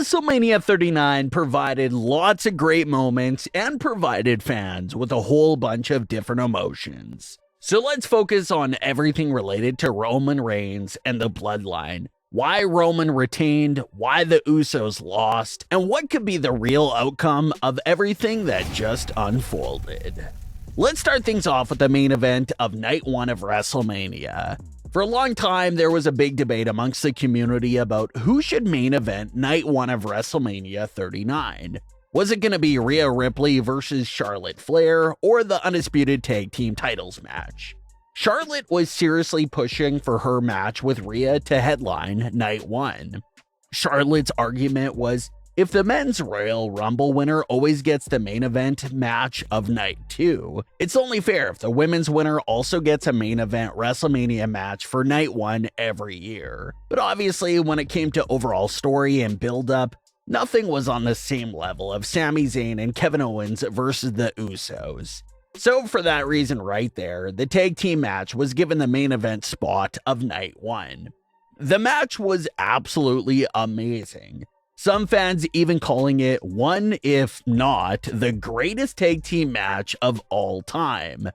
WrestleMania 39 provided lots of great moments and provided fans with a whole bunch of different emotions. So let's focus on everything related to Roman Reigns and the Bloodline. Why Roman retained, why the Usos lost, and what could be the real outcome of everything that just unfolded. Let's start things off with the main event of Night 1 of WrestleMania. For a long time, there was a big debate amongst the community about who should main event Night 1 of WrestleMania 39. Was it going to be Rhea Ripley versus Charlotte Flair, or the undisputed tag team titles match? Charlotte was seriously pushing for her match with Rhea to headline Night 1. Charlotte's argument was, if the men's Royal Rumble winner always gets the main event match of Night 2, it's only fair if the women's winner also gets a main event WrestleMania match for Night 1 every year. But obviously, when it came to overall story and build-up, nothing was on the same level of Sami Zayn and Kevin Owens versus the Usos. So for that reason right there, the tag team match was given the main event spot of Night 1. The match was absolutely amazing. Some fans even calling it one, if not the greatest tag team match of all time.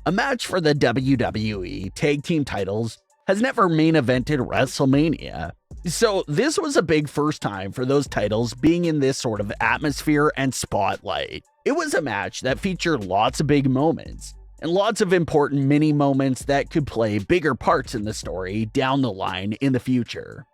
A match for the WWE tag team titles has never main evented WrestleMania. So this was a big first time for those titles being in this sort of atmosphere and spotlight. It was a match that featured lots of big moments and lots of important mini moments that could play bigger parts in the story down the line in the future.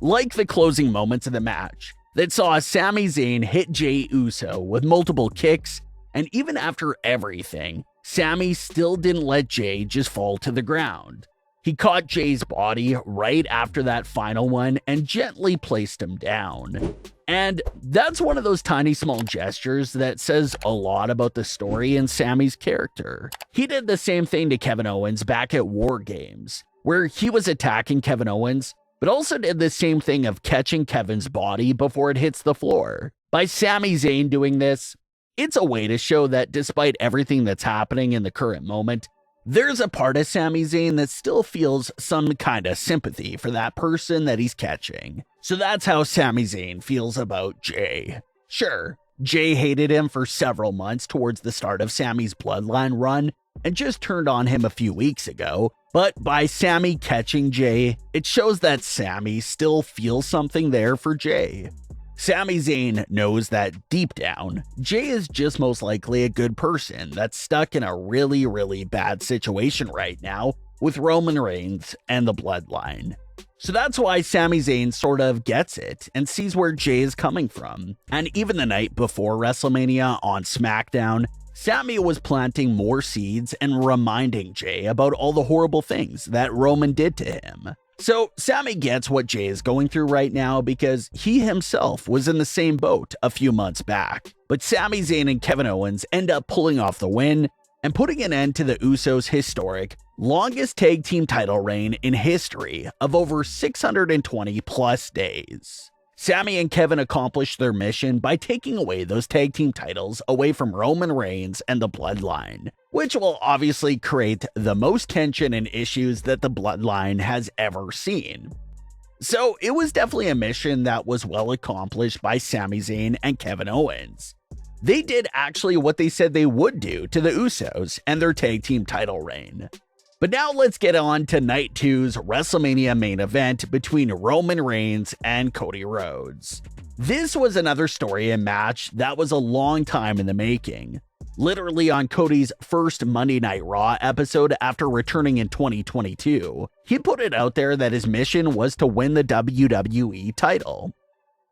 Like the closing moments of the match that saw Sami Zayn hit Jey Uso with multiple kicks, and even after everything, Sami still didn't let Jey just fall to the ground. He caught Jey's body right after that final one and gently placed him down. And that's one of those tiny small gestures that says a lot about the story and Sami's character. He did the same thing to Kevin Owens back at War Games, where he was attacking Kevin Owens, but also did the same thing of catching Kevin's body before it hits the floor. By Sami Zayn doing this, it's a way to show that despite everything that's happening in the current moment, there's a part of Sami Zayn that still feels some kind of sympathy for that person that he's catching. So that's how Sami Zayn feels about Jey. Sure, Jey hated him for several months towards the start of Sami's Bloodline run and just turned on him a few weeks ago, but by Sami catching Jey, it shows that Sami still feels something there for Jey. Sami Zayn knows that deep down, Jey is just most likely a good person that's stuck in a really bad situation right now with Roman Reigns and the Bloodline. So that's why Sami Zayn sort of gets it and sees where Jey is coming from. And even the night before WrestleMania on Smackdown, Sami was planting more seeds and reminding Jey about all the horrible things that Roman did to him. So Sami gets what Jey is going through right now because he himself was in the same boat a few months back. But Sami Zayn and Kevin Owens end up pulling off the win and putting an end to the Usos' historic longest tag team title reign in history of over 620 plus days. Sami and Kevin accomplished their mission by taking away those tag team titles away from Roman Reigns and the Bloodline, which will obviously create the most tension and issues that the Bloodline has ever seen. So it was definitely a mission that was well accomplished by Sami Zayn and Kevin Owens. They did actually what they said they would do to the Usos and their tag team title reign. But now let's get on to Night 2's WrestleMania main event between Roman Reigns and Cody Rhodes. This was another story and match that was a long time in the making. Literally on Cody's first Monday Night Raw episode after returning in 2022, he put it out there that his mission was to win the WWE title.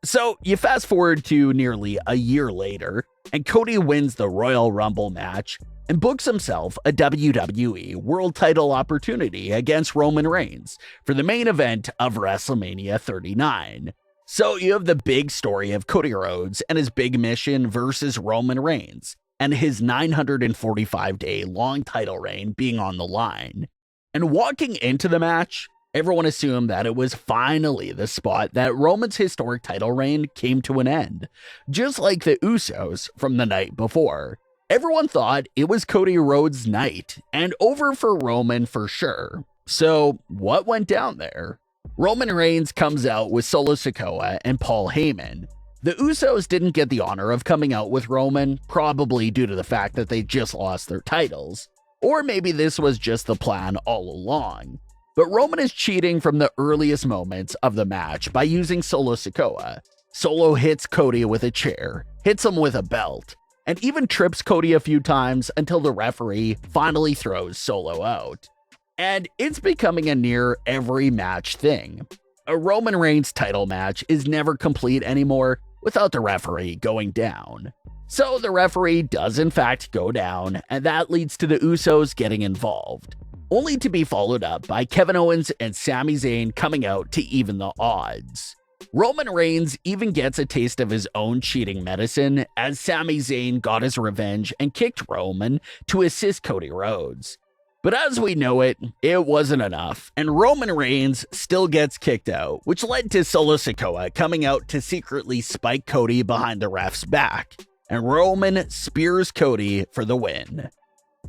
So you fast forward to nearly a year later, and Cody wins the Royal Rumble match and books himself a WWE World Title opportunity against Roman Reigns for the main event of WrestleMania 39. So you have the big story of Cody Rhodes and his big mission versus Roman Reigns, and his 945-day long title reign being on the line. And walking into the match, everyone assumed that it was finally the spot that Roman's historic title reign came to an end, just like the Usos from the night before. Everyone thought it was Cody Rhodes' night, and over for Roman for sure. So what went down there? Roman Reigns comes out with Solo Sikoa and Paul Heyman, The Usos didn't get the honor of coming out with Roman, probably due to the fact that they just lost their titles. Or maybe this was just the plan all along. But Roman is cheating from the earliest moments of the match by using Solo Sikoa. Solo hits Cody with a chair, hits him with a belt, and even trips Cody a few times until the referee finally throws Solo out. And it's becoming a near every match thing. A Roman Reigns title match is never complete anymore without the referee going down. So the referee does in fact go down, and that leads to the Usos getting involved, only to be followed up by Kevin Owens and Sami Zayn coming out to even the odds. Roman Reigns even gets a taste of his own cheating medicine as Sami Zayn got his revenge and kicked Roman to assist Cody Rhodes. But as we know it, it wasn't enough, and Roman Reigns still gets kicked out, which led to Solo Sikoa coming out to secretly spike Cody behind the ref's back, and Roman spears Cody for the win.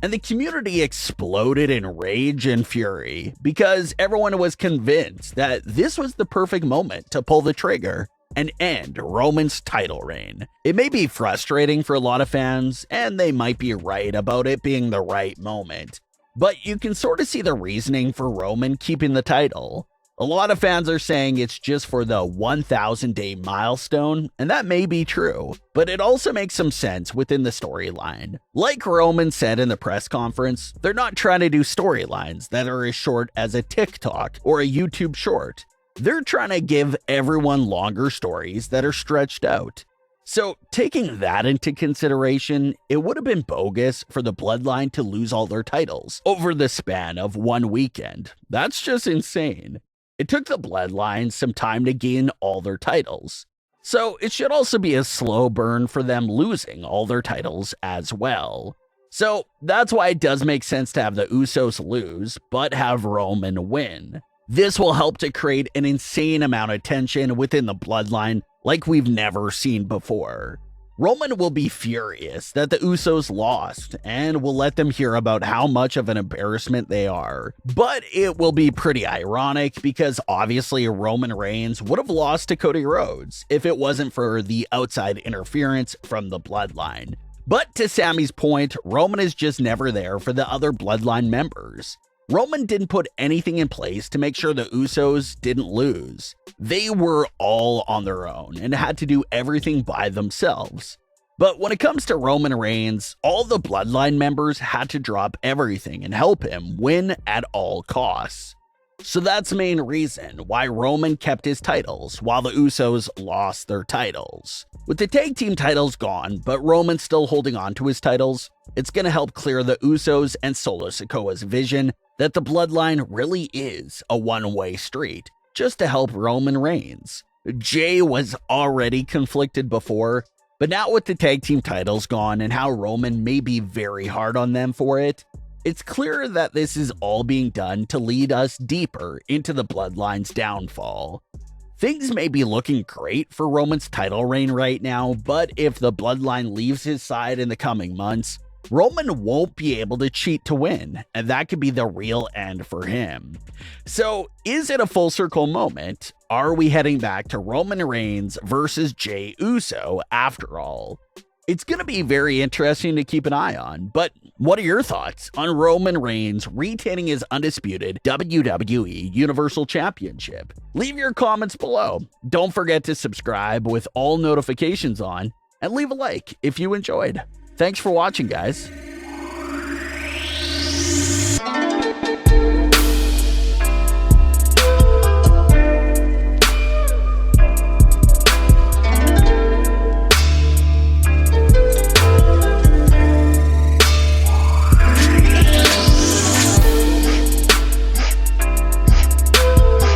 And the community exploded in rage and fury because everyone was convinced that this was the perfect moment to pull the trigger and end Roman's title reign. It may be frustrating for a lot of fans, and they might be right about it being the right moment. But you can sort of see the reasoning for Roman keeping the title. A lot of fans are saying it's just for the 1,000-day milestone, and that may be true, but it also makes some sense within the storyline. Like Roman said in the press conference, they're not trying to do storylines that are as short as a TikTok or a YouTube short. They're trying to give everyone longer stories that are stretched out. So, taking that into consideration, it would have been bogus for the Bloodline to lose all their titles over the span of one weekend. That's just insane. It took the Bloodline some time to gain all their titles. So, it should also be a slow burn for them losing all their titles as well. So, that's why it does make sense to have the Usos lose, but have Roman win. This will help to create an insane amount of tension within the Bloodline like we've never seen before. Roman will be furious that the Usos lost and will let them hear about how much of an embarrassment they are. But it will be pretty ironic because obviously Roman Reigns would have lost to Cody Rhodes if it wasn't for the outside interference from the Bloodline. But to Sami's point, Roman is just never there for the other Bloodline members. Roman didn't put anything in place to make sure the Usos didn't lose. They were all on their own and had to do everything by themselves. But when it comes to Roman Reigns, all the Bloodline members had to drop everything and help him win at all costs. So that's the main reason why Roman kept his titles while the Usos lost their titles. With the tag team titles gone, but Roman still holding on to his titles, it's going to help clear the Usos and Solo Sikoa's vision that the Bloodline really is a one-way street, just to help Roman Reigns. Jey was already conflicted before, but now with the tag team titles gone and how Roman may be very hard on them for it, it's clear that this is all being done to lead us deeper into the Bloodline's downfall. Things may be looking great for Roman's title reign right now, but if the Bloodline leaves his side in the coming months, Roman won't be able to cheat to win, and that could be the real end for him. So, is it a full circle moment? Are we heading back to Roman Reigns versus Jey Uso after all? It's going to be very interesting to keep an eye on, but what are your thoughts on Roman Reigns retaining his undisputed WWE Universal Championship? Leave your comments below. Don't forget to subscribe with all notifications on, and leave a like if you enjoyed. Thanks for watching, guys.